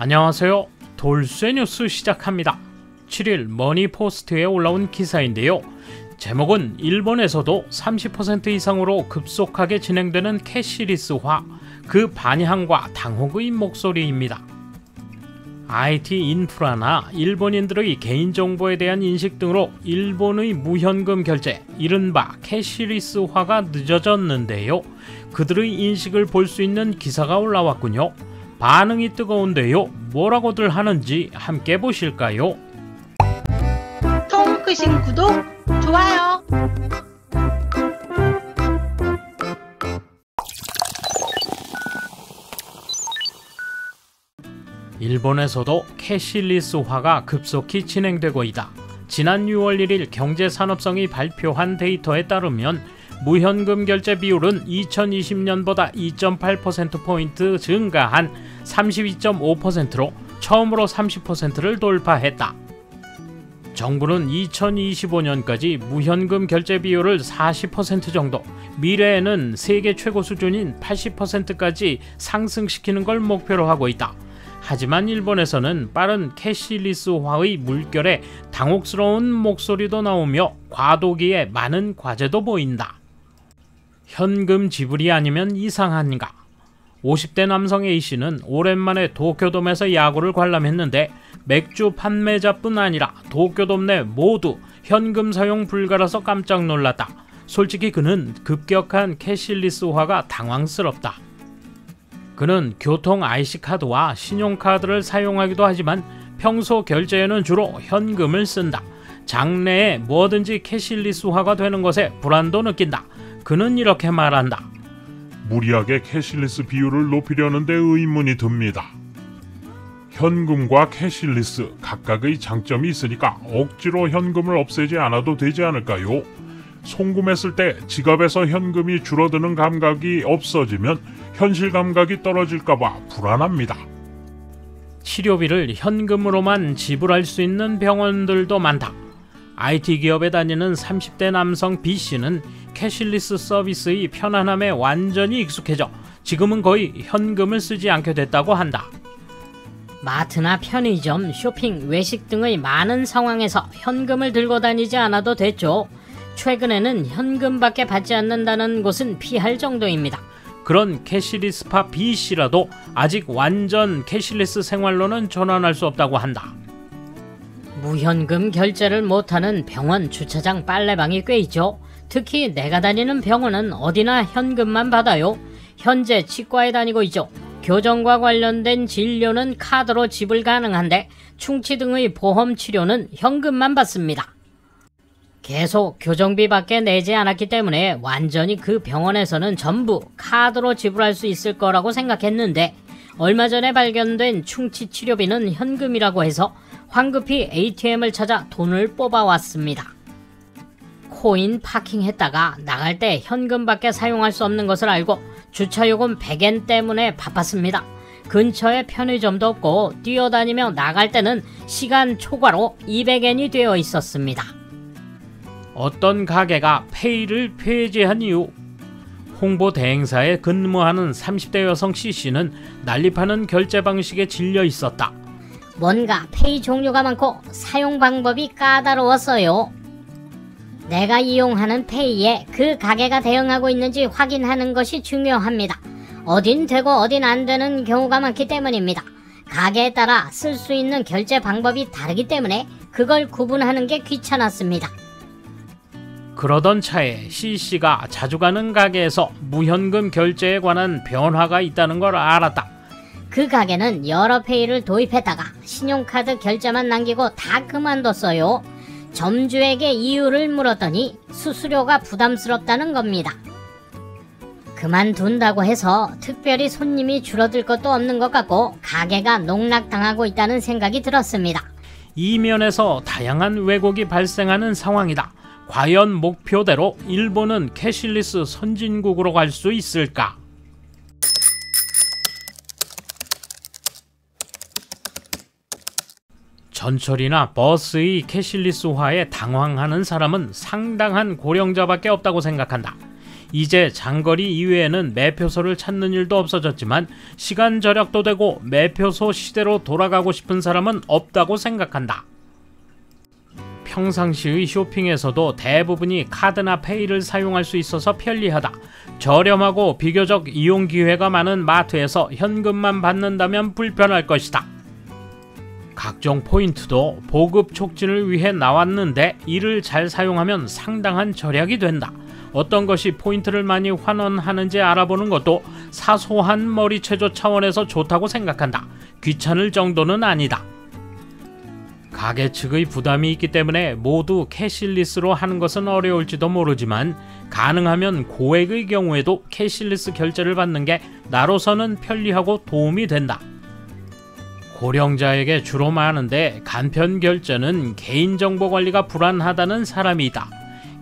안녕하세요. 돌쇠 뉴스 시작합니다. 7일 머니포스트에 올라온 기사인데요. 제목은 일본에서도 30% 이상으로 급속하게 진행되는 캐시리스화, 그 반향과 당혹의 목소리입니다. IT 인프라나 일본인들의 개인정보에 대한 인식 등으로 일본의 무현금 결제, 이른바 캐시리스화가 늦어졌는데요. 그들의 인식을 볼 수 있는 기사가 올라왔군요. 반응이 뜨거운데요. 뭐라고들 하는지 함께 보실까요? 통크신 구독, 좋아요. 일본에서도 캐시리스화가 급속히 진행되고 있다. 지난 6월 1일 경제산업성이 발표한 데이터에 따르면 무현금 결제 비율은 2020년보다 2.8%포인트 증가한 32.5%로 처음으로 30%를 돌파했다. 정부는 2025년까지 무현금 결제 비율을 40% 정도, 미래에는 세계 최고 수준인 80%까지 상승시키는 걸 목표로 하고 있다. 하지만 일본에서는 빠른 캐시리스화의 물결에 당혹스러운 목소리도 나오며 과도기에 많은 과제도 보인다. 현금 지불이 아니면 이상한가? 50대 남성 A씨는 오랜만에 도쿄돔에서 야구를 관람했는데 맥주 판매자뿐 아니라 도쿄돔 내 모두 현금 사용 불가라서 깜짝 놀랐다. 솔직히 그는 급격한 캐시리스화가 당황스럽다. 그는 교통 IC카드와 신용카드를 사용하기도 하지만 평소 결제에는 주로 현금을 쓴다. 장래에 뭐든지 캐시리스화가 되는 것에 불안도 느낀다. 그는 이렇게 말한다. 무리하게 캐시리스 비율을 높이려는데 의문이 듭니다. 현금과 캐시리스 각각의 장점이 있으니까 억지로 현금을 없애지 않아도 되지 않을까요? 송금했을 때 지갑에서 현금이 줄어드는 감각이 없어지면 현실 감각이 떨어질까봐 불안합니다. 치료비를 현금으로만 지불할 수 있는 병원들도 많다. IT 기업에 다니는 30대 남성 B씨는 캐시리스 서비스의 편안함에 완전히 익숙해져 지금은 거의 현금을 쓰지 않게 됐다고 한다. 마트나 편의점, 쇼핑, 외식 등의 많은 상황에서 현금을 들고 다니지 않아도 됐죠. 최근에는 현금밖에 받지 않는다는 곳은 피할 정도입니다. 그런 캐시리스파 B씨라도 아직 완전 캐시리스 생활로는 전환할 수 없다고 한다. 무현금 결제를 못하는 병원, 주차장, 빨래방이 꽤 있죠. 특히 내가 다니는 병원은 어디나 현금만 받아요. 현재 치과에 다니고 있죠. 교정과 관련된 진료는 카드로 지불 가능한데 충치 등의 보험 치료는 현금만 받습니다. 계속 교정비밖에 내지 않았기 때문에 완전히 그 병원에서는 전부 카드로 지불할 수 있을 거라고 생각했는데 얼마 전에 발견된 충치 치료비는 현금이라고 해서 황급히 ATM을 찾아 돈을 뽑아왔습니다. 코인 파킹했다가 나갈 때 현금밖에 사용할 수 없는 것을 알고 주차요금 100엔 때문에 바빴습니다. 근처에 편의점도 없고 뛰어다니며 나갈 때는 시간 초과로 200엔이 되어 있었습니다. 어떤 가게가 페이를 폐지한 이유. 홍보 대행사에 근무하는 30대 여성 C씨는 난립하는 결제 방식에 질려 있었다. 뭔가 페이 종류가 많고 사용 방법이 까다로웠어요. 내가 이용하는 페이에 그 가게가 대응하고 있는지 확인하는 것이 중요합니다. 어딘 되고 어딘 안 되는 경우가 많기 때문입니다. 가게에 따라 쓸 수 있는 결제 방법이 다르기 때문에 그걸 구분하는 게 귀찮았습니다. 그러던 차에 C씨가 자주 가는 가게에서 무현금 결제에 관한 변화가 있다는 걸 알았다. 그 가게는 여러 페이를 도입했다가 신용카드 결제만 남기고 다 그만뒀어요. 점주에게 이유를 물었더니 수수료가 부담스럽다는 겁니다. 그만둔다고 해서 특별히 손님이 줄어들 것도 없는 것 같고 가게가 농락당하고 있다는 생각이 들었습니다. 이 면에서 다양한 왜곡이 발생하는 상황이다. 과연 목표대로 일본은 캐시리스 선진국으로 갈 수 있을까? 전철이나 버스의 캐시리스화에 당황하는 사람은 상당한 고령자밖에 없다고 생각한다. 이제 장거리 이외에는 매표소를 찾는 일도 없어졌지만 시간 절약도 되고 매표소 시대로 돌아가고 싶은 사람은 없다고 생각한다. 평상시의 쇼핑에서도 대부분이 카드나 페이를 사용할 수 있어서 편리하다. 저렴하고 비교적 이용 기회가 많은 마트에서 현금만 받는다면 불편할 것이다. 각종 포인트도 보급 촉진을 위해 나왔는데 이를 잘 사용하면 상당한 절약이 된다. 어떤 것이 포인트를 많이 환원하는지 알아보는 것도 사소한 머리체조 차원에서 좋다고 생각한다. 귀찮을 정도는 아니다. 가게 측의 부담이 있기 때문에 모두 캐시리스로 하는 것은 어려울지도 모르지만 가능하면 고액의 경우에도 캐시리스 결제를 받는 게 나로서는 편리하고 도움이 된다. 고령자에게 주로 많은데 간편 결제는 개인정보 관리가 불안하다는 사람이 있다.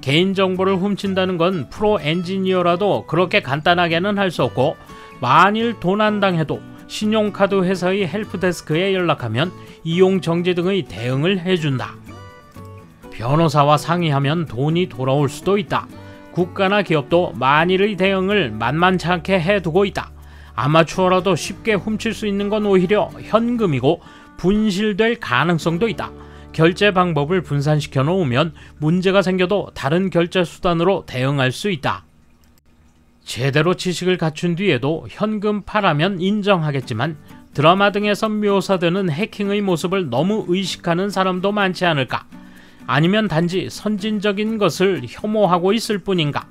개인정보를 훔친다는 건 프로 엔지니어라도 그렇게 간단하게는 할 수 없고 만일 도난당해도 신용카드 회사의 헬프데스크에 연락하면 이용 정지 등의 대응을 해준다. 변호사와 상의하면 돈이 돌아올 수도 있다. 국가나 기업도 만일의 대응을 만만치 않게 해두고 있다. 아마추어라도 쉽게 훔칠 수 있는 건 오히려 현금이고 분실될 가능성도 있다. 결제 방법을 분산시켜 놓으면 문제가 생겨도 다른 결제 수단으로 대응할 수 있다. 제대로 지식을 갖춘 뒤에도 현금파라면 인정하겠지만 드라마 등에서 묘사되는 해킹의 모습을 너무 의식하는 사람도 많지 않을까? 아니면 단지 선진적인 것을 혐오하고 있을 뿐인가?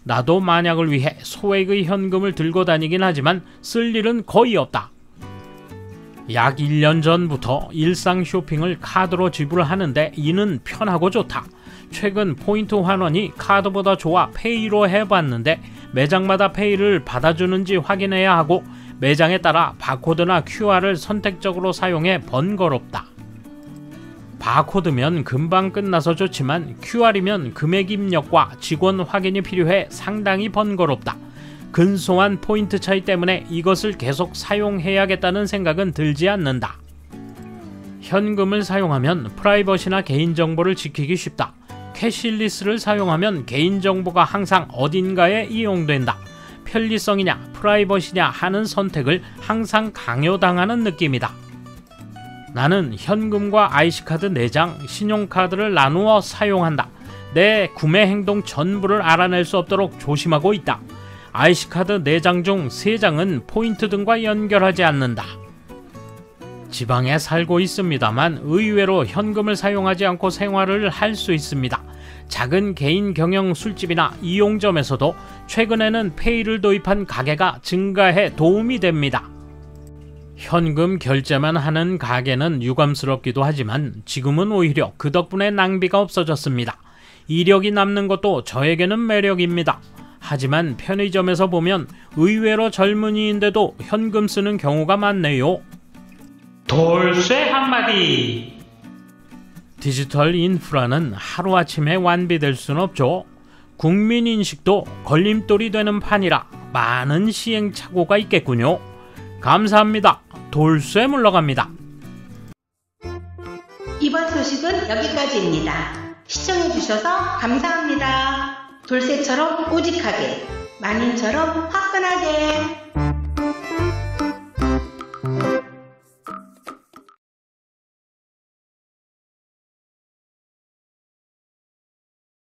나도 만약을 위해 소액의 현금을 들고 다니긴 하지만 쓸 일은 거의 없다. 약 1년 전부터 일상 쇼핑을 카드로 지불하는데 이는 편하고 좋다. 최근 포인트 환원이 카드보다 좋아 페이로 해봤는데 매장마다 페이를 받아주는지 확인해야 하고 매장에 따라 바코드나 QR을 선택적으로 사용해 번거롭다. 바코드면 금방 끝나서 좋지만 QR이면 금액 입력과 직원 확인이 필요해 상당히 번거롭다. 근소한 포인트 차이 때문에 이것을 계속 사용해야겠다는 생각은 들지 않는다. 현금을 사용하면 프라이버시나 개인정보를 지키기 쉽다. 캐시리스를 사용하면 개인정보가 항상 어딘가에 이용된다. 편리성이냐 프라이버시냐 하는 선택을 항상 강요당하는 느낌이다. 나는 현금과 IC카드 4장, 신용카드를 나누어 사용한다. 내 구매 행동 전부를 알아낼 수 없도록 조심하고 있다. IC카드 4장 중 3장은 포인트 등과 연결하지 않는다. 지방에 살고 있습니다만 의외로 현금을 사용하지 않고 생활을 할 수 있습니다. 작은 개인 경영 술집이나 이용점에서도 최근에는 페이를 도입한 가게가 증가해 도움이 됩니다. 현금 결제만 하는 가게는 유감스럽기도 하지만 지금은 오히려 그 덕분에 낭비가 없어졌습니다. 이력이 남는 것도 저에게는 매력입니다. 하지만 편의점에서 보면 의외로 젊은이인데도 현금 쓰는 경우가 많네요. 돌쇠 한마디. 디지털 인프라는 하루아침에 완비될 수는 없죠. 국민인식도 걸림돌이 되는 판이라 많은 시행착오가 있겠군요. 감사합니다. 돌쇠 물러갑니다. 이번 소식은 여기까지입니다. 시청해주셔서 감사합니다. 돌쇠처럼 우직하게, 마님처럼 화끈하게.